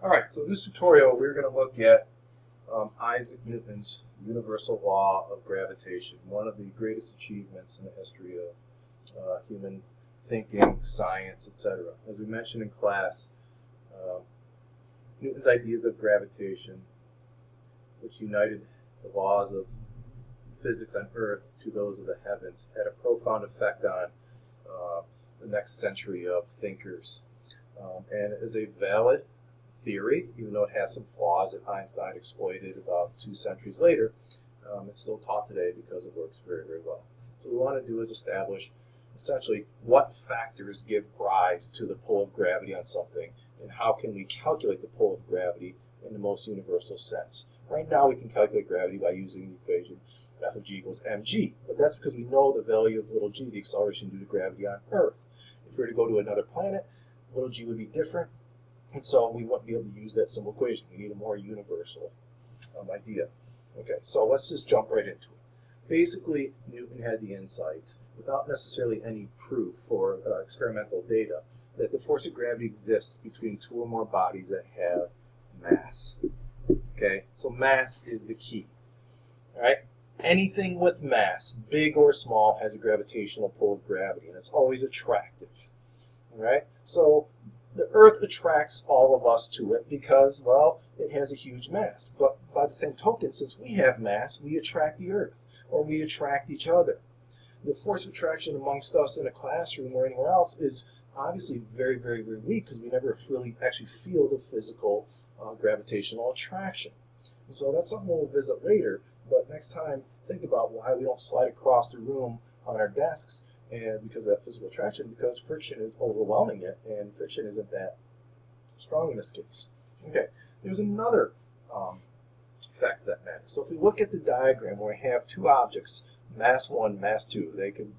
All right, so this tutorial we're going to look at Isaac Newton's universal law of gravitation, one of the greatest achievements in the history of human thinking, science, etc. As we mentioned in class, Newton's ideas of gravitation, which united the laws of physics on Earth to those of the heavens, had a profound effect on the next century of thinkers. And it is a valid theory, even though it has some flaws that Einstein exploited about 2 centuries later. It's still taught today because it works very, very well. So what we want to do is establish essentially what factors give rise to the pull of gravity on something, and how can we calculate the pull of gravity in the most universal sense. Right now we can calculate gravity by using the equation F of g equals mg, but that's because we know the value of little g, the acceleration due to gravity on Earth. If we were to go to another planet, little g would be different, and so we wouldn't be able to use that simple equation. We need a more universal idea. Okay, so let's just jump right into it. Basically, Newton had the insight, without necessarily any proof or experimental data, that the force of gravity exists between 2 or more bodies that have mass. Okay, so mass is the key. All right, anything with mass, big or small, has a gravitational pull of gravity, and it's always attractive. All right, so the Earth attracts all of us to it because, well, it has a huge mass. But by the same token, since we have mass, we attract the Earth, or we attract each other. The force of attraction amongst us in a classroom or anywhere else is obviously very, very, very weak because we never really actually feel the physical gravitational attraction. And so that's something we'll visit later, but next time think about why we don't slide across the room on our desks, and because of that physical attraction, because friction is overwhelming it, and friction isn't that strong in this case. Okay, there's another fact that matters. So if we look at the diagram where we have 2 objects, mass 1, mass 2, they could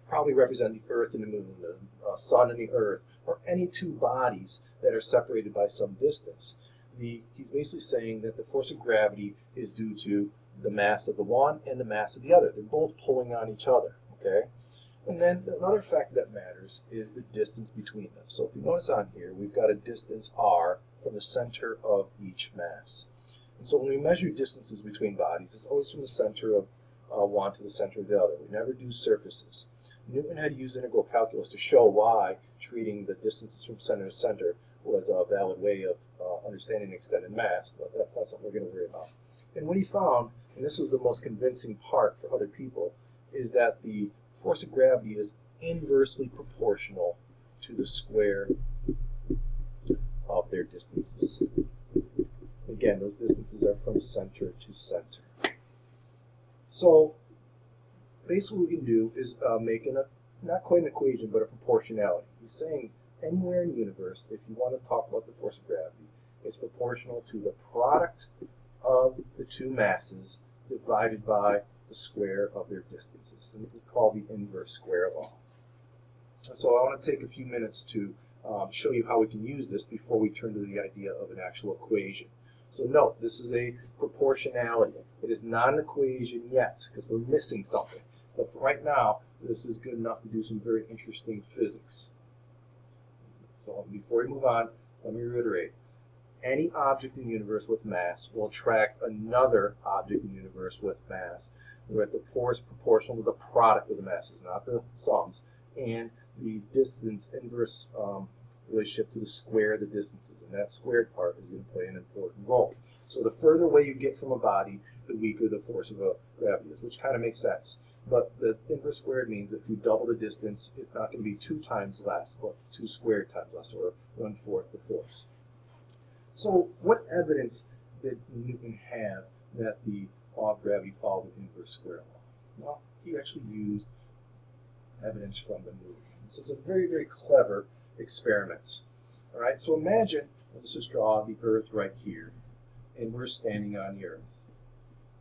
probably represent the Earth and the Moon, the Sun and the Earth, or any 2 bodies that are separated by some distance. He's basically saying that the force of gravity is due to the mass of the one and the mass of the other. They're both pulling on each other, okay? And then another fact that matters is the distance between them. So if you notice on here, we've got a distance r from the center of each mass. And so when we measure distances between bodies, it's always from the center of one to the center of the other. We never do surfaces. Newton had used integral calculus to show why treating the distances from center to center was a valid way of understanding extended mass, but that's not something we're going to worry about. And what he found, and this was the most convincing part for other people, is that the force of gravity is inversely proportional to the square of their distances. Again, those distances are from center to center. So basically what we can do is make not quite an equation, but a proportionality. He's saying anywhere in the universe, if you want to talk about the force of gravity, it's proportional to the product of the 2 masses divided by the square of their distances. And this is called the inverse square law. And so I want to take a few minutes to show you how we can use this before we turn to the idea of an actual equation. So note, this is a proportionality. It is not an equation yet because we're missing something. But for right now, this is good enough to do some very interesting physics. So before we move on, let me reiterate. Any object in the universe with mass will attract another object in the universe with mass, with the force proportional to the product of the masses, not the sums, and the distance inverse relationship to the square of the distances. And that squared part is going to play an important role. So the further away you get from a body, the weaker the force of gravity is, which kind of makes sense. But the inverse squared means that if you double the distance, it's not going to be 2 times less, but 2 squared times less, or 1/4 the force. So what evidence did Newton have that the law of gravity followed the inverse square law? Well, he actually used evidence from the moon. So it's a very, very clever experiment. All right, so imagine, let's just draw the Earth right here, and we're standing on the Earth,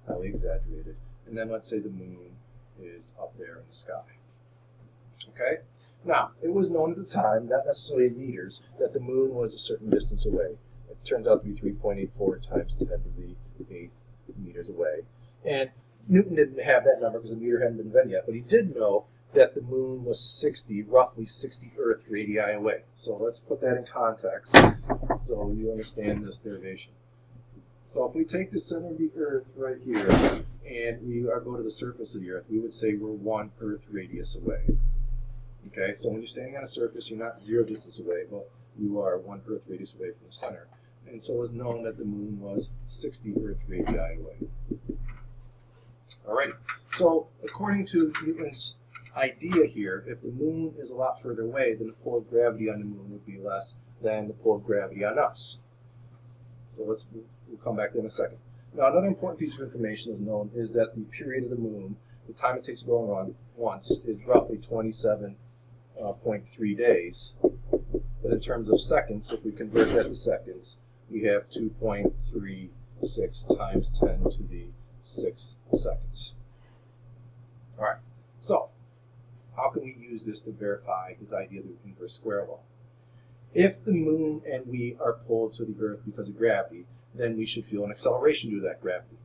highly exaggerated, and then let's say the moon is up there in the sky. Okay? Now, it was known at the time, not necessarily in meters, that the moon was a certain distance away. It turns out to be 3.84 times 10 to the 8th meters away. And Newton didn't have that number because the meter hadn't been invented yet, but he did know that the moon was roughly 60 Earth radii away. So let's put that in context so you understand this derivation. So if we take the center of the Earth right here and we go to the surface of the Earth, we would say we're 1 Earth radius away. Okay, so when you're standing on a surface, you're not 0 distance away, but you are 1 Earth radius away from the center. And so it was known that the moon was 60 Earth radii away. Alrighty, so according to Newton's idea here, if the moon is a lot further away, then the pull of gravity on the moon would be less than the pull of gravity on us. So we'll come back to that in a second. Now, another important piece of information is known is that the period of the moon, the time it takes to go around once, is roughly 27.3 days. But in terms of seconds, if we convert that to seconds, we have 2.36 times 10 to the 6 seconds. All right, so how can we use this to verify his idea of the inverse square law? If the moon and we are pulled to the Earth because of gravity, then we should feel an acceleration due to that gravity.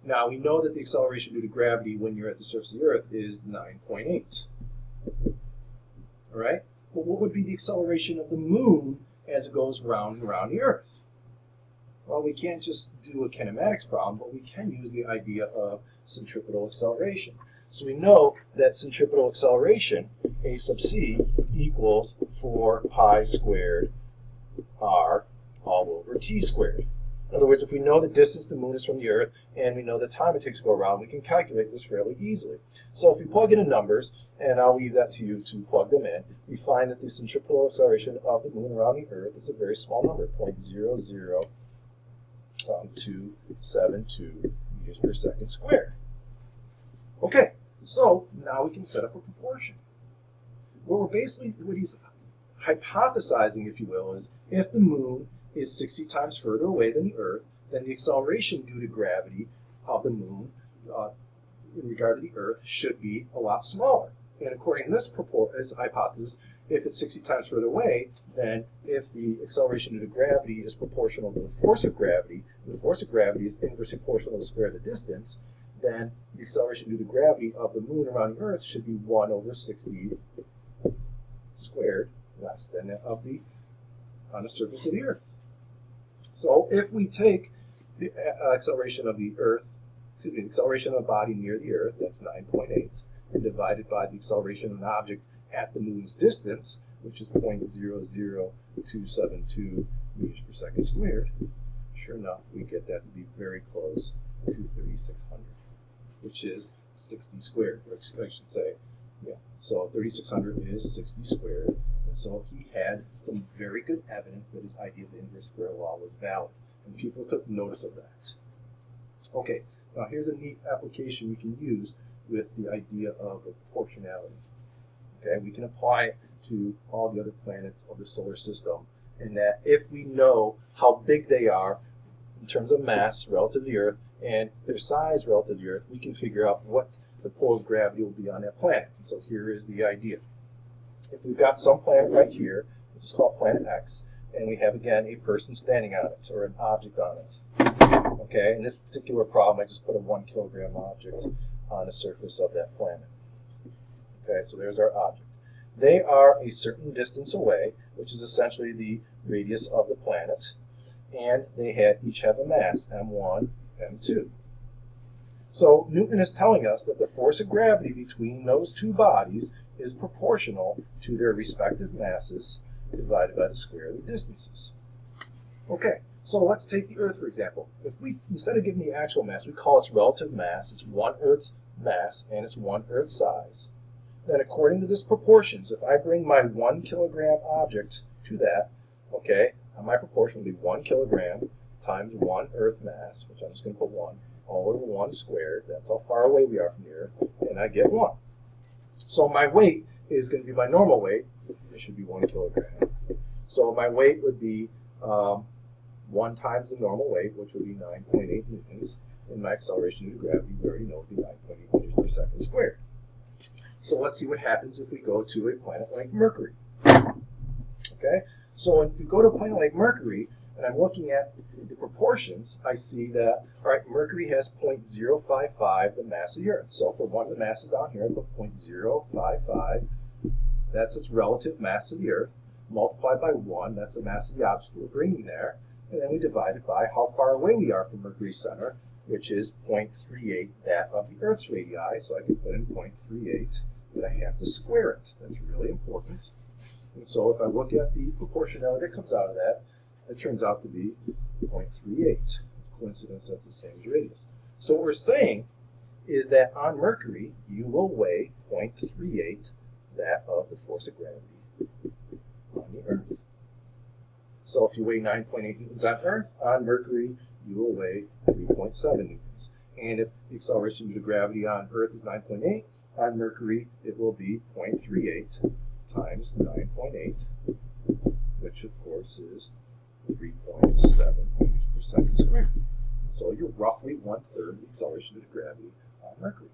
Now, we know that the acceleration due to gravity when you're at the surface of the Earth is 9.8. All right? But what would be the acceleration of the moon as it goes round and round the Earth? Well, we can't just do a kinematics problem, but we can use the idea of centripetal acceleration. So we know that centripetal acceleration, A sub c, equals 4 pi squared r all over t squared. In other words, if we know the distance the moon is from the Earth and we know the time it takes to go around, we can calculate this fairly easily. So if we plug in the numbers, and I'll leave that to you to plug them in, we find that the centripetal acceleration of the moon around the Earth is a very small number, 0.00272 meters per second squared. Okay, so now we can set up a proportion. What he's hypothesizing, if you will, is if the moon is 60 times further away than the Earth, then the acceleration due to gravity of the moon in regard to the Earth should be a lot smaller. And according to this hypothesis, if it's 60 times further away, then if the acceleration due to gravity is proportional to the force of gravity, and the force of gravity is inversely proportional to the square of the distance, then the acceleration due to gravity of the moon around the Earth should be 1 over 60 squared less than that of the on the surface of the Earth. So if we take the acceleration of the Earth, the acceleration of a body near the Earth, that's 9.8, and divided by the acceleration of an object at the moon's distance, which is 0.00272 meters per second squared, sure enough, we get that to be very close to 3,600, which is 60 squared, or I should say, yeah. So 3,600 is 60 squared. And so he had some very good evidence that his idea of the inverse square law was valid, and people took notice of that. Okay, now here's a neat application we can use with the idea of proportionality. Okay, we can apply it to all the other planets of the solar system, in that if we know how big they are in terms of mass relative to the Earth and their size relative to the Earth, we can figure out what the pull of gravity will be on that planet. So here is the idea. If we've got some planet right here, which is called planet X, and we have, again, a person standing on it, or an object on it. Okay, in this particular problem, I just put a 1 kilogram object on the surface of that planet. Okay, so there's our object. They are a certain distance away, which is essentially the radius of the planet, and they each have a mass, m1, m2. So Newton is telling us that the force of gravity between those two bodies is proportional to their respective masses divided by the square of the distances. Okay, so let's take the Earth, for example. If we, instead of giving the actual mass, we call its relative mass, it's 1 Earth's mass and it's 1 Earth size, then according to this proportions, if I bring my 1 kilogram object to that, okay, my proportion will be 1 kilogram times 1 Earth mass, which I'm just going to put 1, all over 1 squared. That's how far away we are from the Earth, and I get 1. So my weight is going to be my normal weight. It should be 1 kilogram. So my weight would be 1 times the normal weight, which would be 9.8 newtons, and my acceleration due to gravity, we already know, would be 9.8 meters per second squared. So let's see what happens if we go to a planet like Mercury. Okay, so if we go to a planet like Mercury, and I'm looking at the proportions, I see that, all right, Mercury has 0.055 the mass of the Earth. So for one of the masses down here, I put 0.055. That's its relative mass of the Earth, multiplied by 1. That's the mass of the object we're bringing there. And then we divide it by how far away we are from Mercury's center, which is 0.38 that of the Earth's radii. So I can put in 0.38, but I have to square it. That's really important. And so if I look at the proportionality that comes out of that, it turns out to be 0.38. Coincidence, that's the same as radius. So what we're saying is that on Mercury, you will weigh 0.38 that of the force of gravity on the Earth. So if you weigh 9.8 newtons on Earth, on Mercury, you will weigh 3.7 newtons. And if the acceleration due to gravity on Earth is 9.8, on Mercury, it will be 0.38 times 9.8, which of course is 3.7 meters per second squared. So you're roughly 1/3 the acceleration due to gravity on Mercury.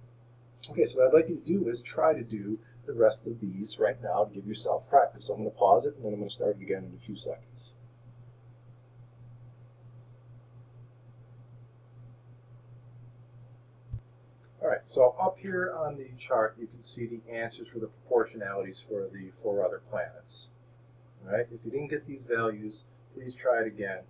Okay, so what I'd like you to do is try to do the rest of these right now to give yourself practice. So I'm going to pause it, and then I'm going to start it again in a few seconds. All right, so up here on the chart, you can see the answers for the proportionalities for the 4 other planets. All right, if you didn't get these values, please try it again,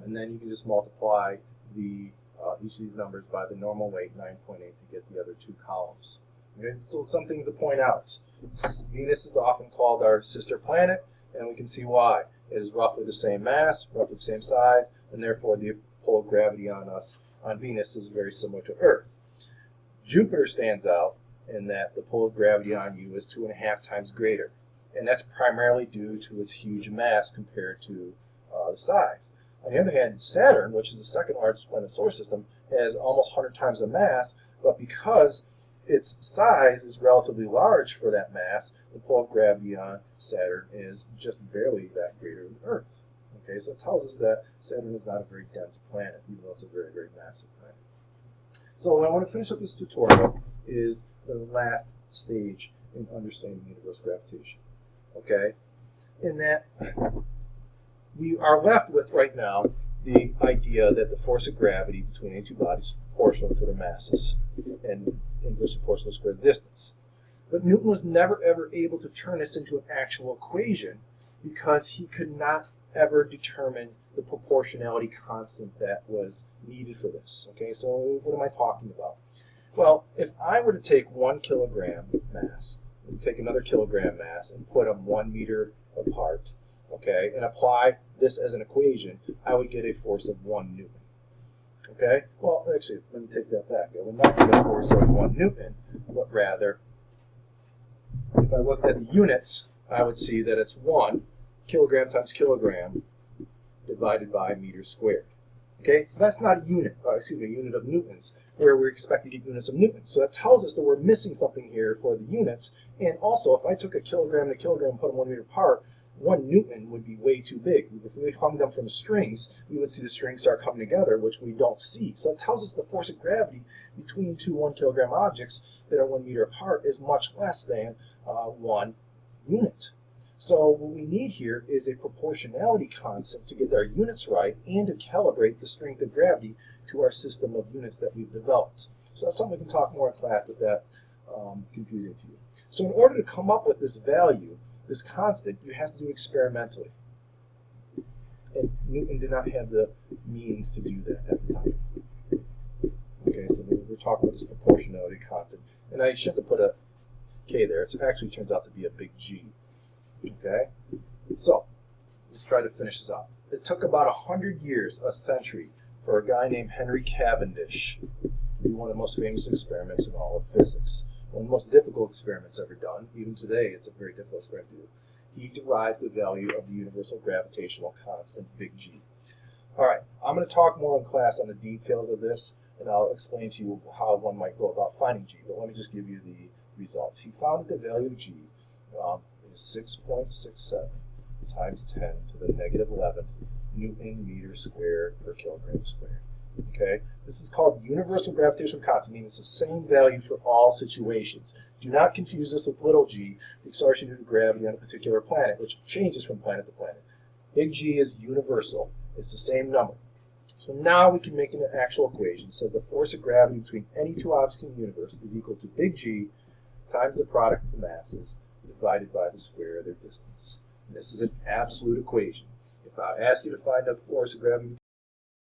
and then you can just multiply each of these numbers by the normal weight, 9.8, to get the other 2 columns. Okay? So some things to point out. Venus is often called our sister planet, and we can see why. It is roughly the same mass, roughly the same size, and therefore the pull of gravity on Venus is very similar to Earth. Jupiter stands out in that the pull of gravity on you is 2.5 times greater, and that's primarily due to its huge mass compared to the size. On the other hand, Saturn, which is the second largest planet in the solar system, has almost 100 times the mass, but because its size is relatively large for that mass, the pull of gravity on Saturn is just barely that greater than Earth. Okay, so it tells us that Saturn is not a very dense planet, even though it's a very, very massive planet. So what I want to finish up this tutorial is the last stage in understanding universal gravitation. Okay, in that we are left with right now the idea that the force of gravity between any two bodies is proportional to their masses and inversely proportional to the square distance. But Newton was never ever able to turn this into an actual equation because he could not ever determine the proportionality constant that was needed for this. Okay, so what am I talking about? Well, if I were to take 1 kilogram mass and take another kilogram mass and put them 1 meter apart, okay, and apply this as an equation, I would get a force of 1 Newton. Okay, well, actually, let me take that back. I would not get a force of 1 Newton, but rather, if I looked at the units, I would see that it's 1 kilogram times kilogram divided by meter squared. Okay, so that's not a unit, a unit of newtons, where we're expecting to get units of newtons. So that tells us that we're missing something here for the units. And also, if I took a kilogram and a kilogram and put them 1 meter apart, 1 Newton would be way too big. If we hung them from strings, we would see the strings start coming together, which we don't see. So it tells us the force of gravity between two 1 kilogram objects that are 1 meter apart is much less than 1 unit. So what we need here is a proportionality constant to get our units right and to calibrate the strength of gravity to our system of units that we've developed. So that's something we can talk more in class if that's confusing to you. So in order to come up with this value, this constant, you have to do it experimentally. And Newton did not have the means to do that at the time. Okay, so we're talking about this proportionality constant. And I shouldn't have put a K there. It actually turns out to be a big G. Okay, so let's try to finish this up. It took about 100 years, a century, for a guy named Henry Cavendish to do one of the most famous experiments in all of physics. One of the most difficult experiments ever done. Even today, it's a very difficult experiment to do. He derived the value of the universal gravitational constant, big G. All right, I'm going to talk more in class on the details of this, and I'll explain to you how one might go about finding G, but let me just give you the results. He found that the value of G is 6.67 times 10 to the negative 11th Newton meter squared per kilogram squared. Okay, this is called the universal gravitational constant, meaning it's the same value for all situations. Do not confuse this with little g, the acceleration due to gravity on a particular planet, which changes from planet to planet. Big G is universal, It's the same number. So now we can make an actual equation. It says the force of gravity between any two objects in the universe is equal to big G times the product of the masses divided by the square of their distance. And this is an absolute equation. If I ask you to find the force of gravity